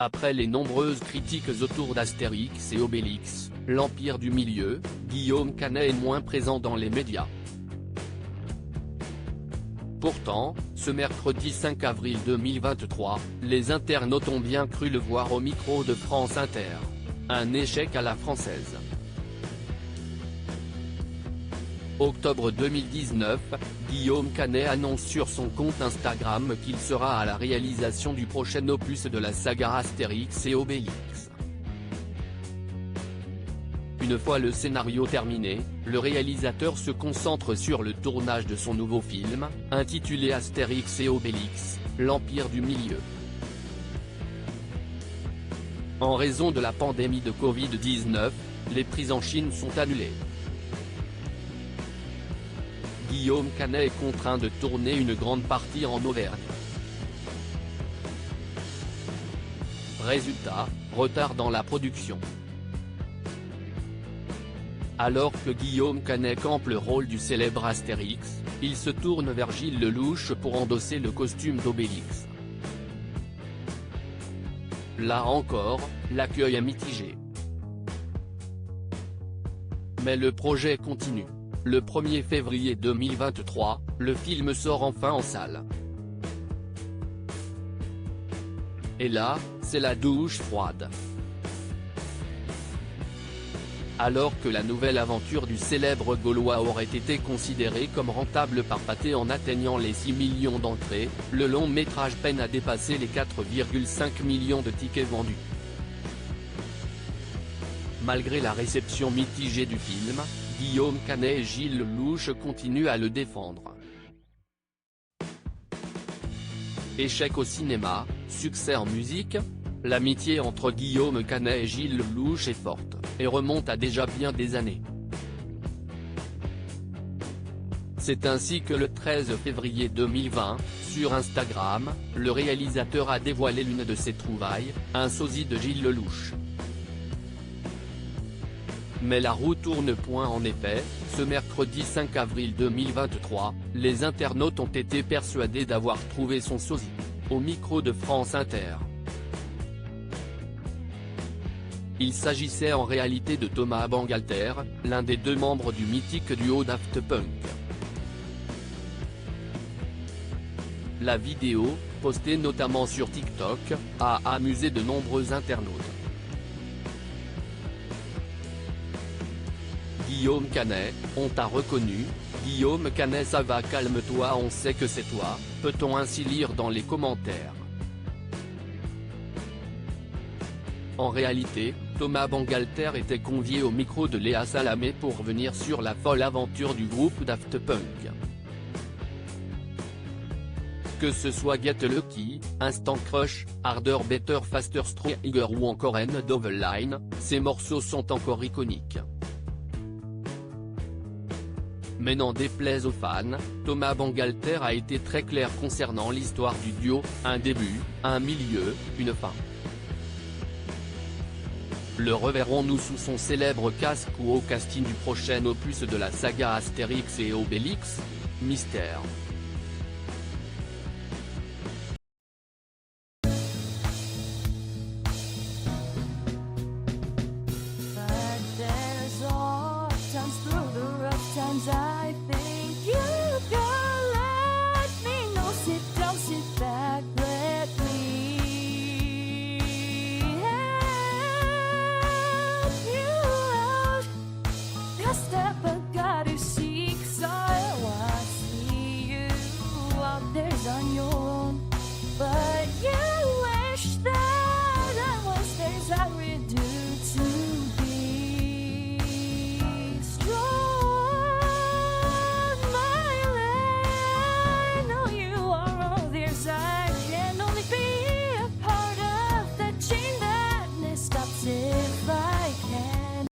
Après les nombreuses critiques autour d'Astérix et Obélix, l'Empire du Milieu, Guillaume Canet est moins présent dans les médias. Pourtant, ce mercredi 5 avril 2023, les internautes ont bien cru le voir au micro de France Inter. Un échec à la française. Octobre 2019, Guillaume Canet annonce sur son compte Instagram qu'il sera à la réalisation du prochain opus de la saga Astérix et Obélix. Une fois le scénario terminé, le réalisateur se concentre sur le tournage de son nouveau film, intitulé Astérix et Obélix, l'Empire du Milieu. En raison de la pandémie de Covid-19, les prises en Chine sont annulées. Guillaume Canet est contraint de tourner une grande partie en Auvergne. Résultat, retard dans la production. Alors que Guillaume Canet campe le rôle du célèbre Astérix, il se tourne vers Gilles Lellouche pour endosser le costume d'Obélix. Là encore, l'accueil est mitigé. Mais le projet continue. Le 1er février 2023, le film sort enfin en salle. Et là, c'est la douche froide. Alors que la nouvelle aventure du célèbre Gaulois aurait été considérée comme rentable par Pathé en atteignant les 6 millions d'entrées, le long métrage peine à dépasser les 4,5 millions de tickets vendus. Malgré la réception mitigée du film, Guillaume Canet et Gilles Lellouche continuent à le défendre. Échec au cinéma, succès en musique, l'amitié entre Guillaume Canet et Gilles Lellouche est forte, et remonte à déjà bien des années. C'est ainsi que le 13 février 2020, sur Instagram, le réalisateur a dévoilé l'une de ses trouvailles, un sosie de Gilles Lellouche. Mais la roue tourne point en effet, ce mercredi 5 avril 2023, les internautes ont été persuadés d'avoir trouvé son sosie. Au micro de France Inter. Il s'agissait en réalité de Thomas Bangalter, l'un des deux membres du mythique duo Daft Punk. La vidéo, postée notamment sur TikTok, a amusé de nombreux internautes. Guillaume Canet, on t'a reconnu, Guillaume Canet ça va calme-toi on sait que c'est toi, peut-on ainsi lire dans les commentaires. En réalité, Thomas Bangalter était convié au micro de Léa Salamé pour revenir sur la folle aventure du groupe Daft Punk. Que ce soit Get Lucky, Instant Crush, Harder Better Faster Stronger ou encore End of the Line, ces morceaux sont encore iconiques. Mais n'en déplaise aux fans, Thomas Bangalter a été très clair concernant l'histoire du duo, un début, un milieu, une fin. Le reverrons-nous sous son célèbre casque ou au casting du prochain opus de la saga Astérix et Obélix? Mystère. I